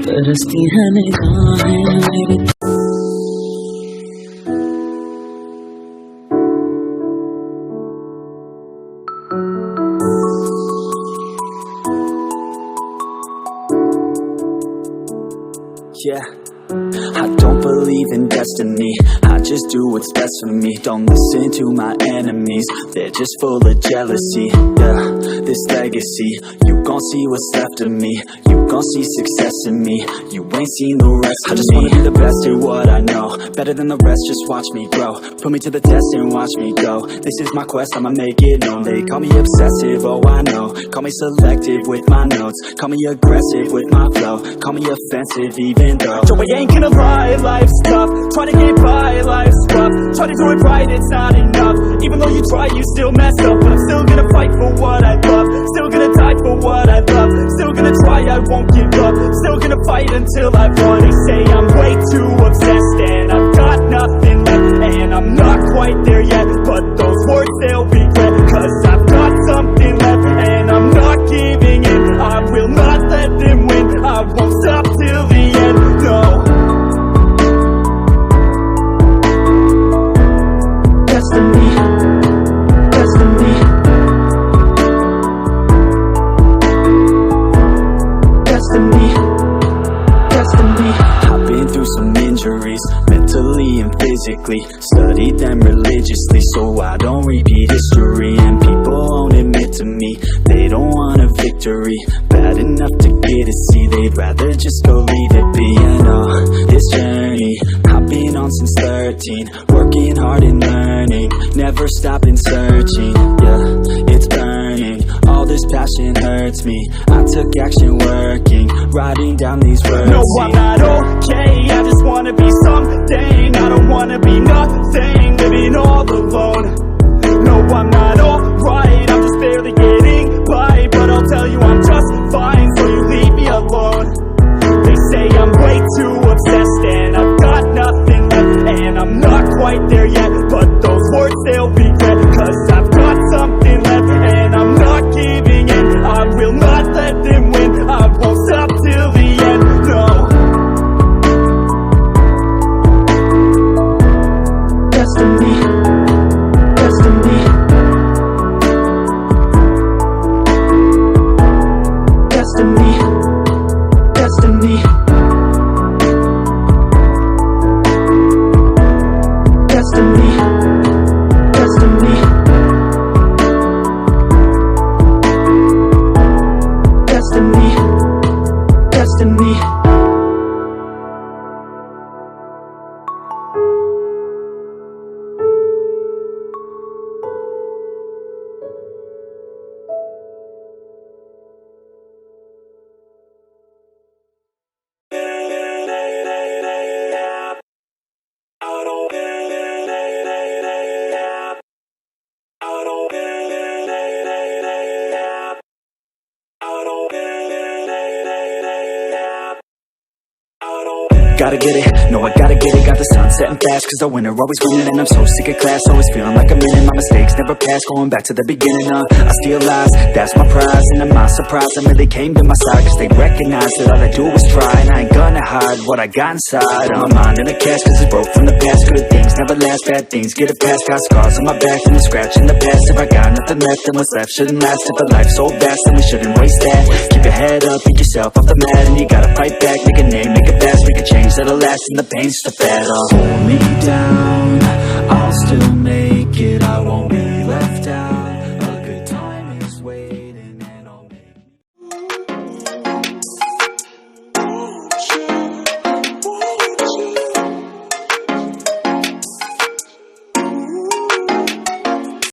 तरसती है निगाहें मेरी। Yeah, I don't believe in destiny, I just do what's best for me. Don't listen to my enemies, they're just full of jealousy. Yeah, this legacy, you gon' see what's left of me. You gon' see success in me, you ain't seen the rest of me. I just wanna be the best at what I know, better than the rest, just watch me grow. Put me to the test and watch me go. This is my quest, I'ma make it known. They call me obsessive, oh I know. Call me selective with my notes, call me aggressive with my flow, call me offensive even though Joey ain't gonna lie, life's tough. Try to get by, life's rough. Try to do it right, it's not enough. Even though you try, you still mess up. But I'm still gonna fight for what I love, still gonna die for what I love, still gonna try, I won't give up, still gonna fight until I won. They say I'm way too obsessed and I've got nothing left, and I'm not quite there yet, but those words they'll regret, cause I've got something left and I'm not giving in. I will not let them win, I won't stop till the end, no. Destiny, destiny, destiny, destiny. I've been through some injuries, mentally and physically. Studied them religiously, so I don't repeat history. And people won't admit to me they don't want a victory. Bad enough to get a C, they'd rather just go leave it be. I know this journey I've been on since 13, working hard and learning, never stopping searching. Yeah, it's burning, all this passion hurts me. I took action working, writing down these words. No, I'm not okay, I just wanna be something. I don't wanna be nothing, living all alone. No, I'm not alright, I'm just barely getting by, but I'll tell you I'm just fine, so you leave me alone. They say I'm way too obsessed and I've got nothing left, and I'm not quite there yet, but those words they'll regret, cause I've got something left and I'm not giving in. I will not let them win, I won't stop till the end, no. Destiny, destiny, destiny, destiny, destiny, destiny, destiny, destiny. Gotta get it, no I gotta get it. Got the sun setting fast, cause the winner always winning. And I'm so sick of class, always feeling like I'm winning. My mistakes never pass, going back to the beginning. I steal lies, that's my prize. And I'm not surprised, I really came to my side, cause they recognize that all I do is try. And I ain't gonna hide what I got inside. My mind in a cast, cause it's broke from the past. Good things never last, bad things get it past. Got scars on my back from the scratch in the past. If I got nothing left, then what's left shouldn't last. If a life's so vast, then we shouldn't waste that. Keep your head up, pick yourself off the mat, and you gotta fight back. Make a name, make it fast, make a change that'll last, and the pain's just a fad. Hold me down, I'll still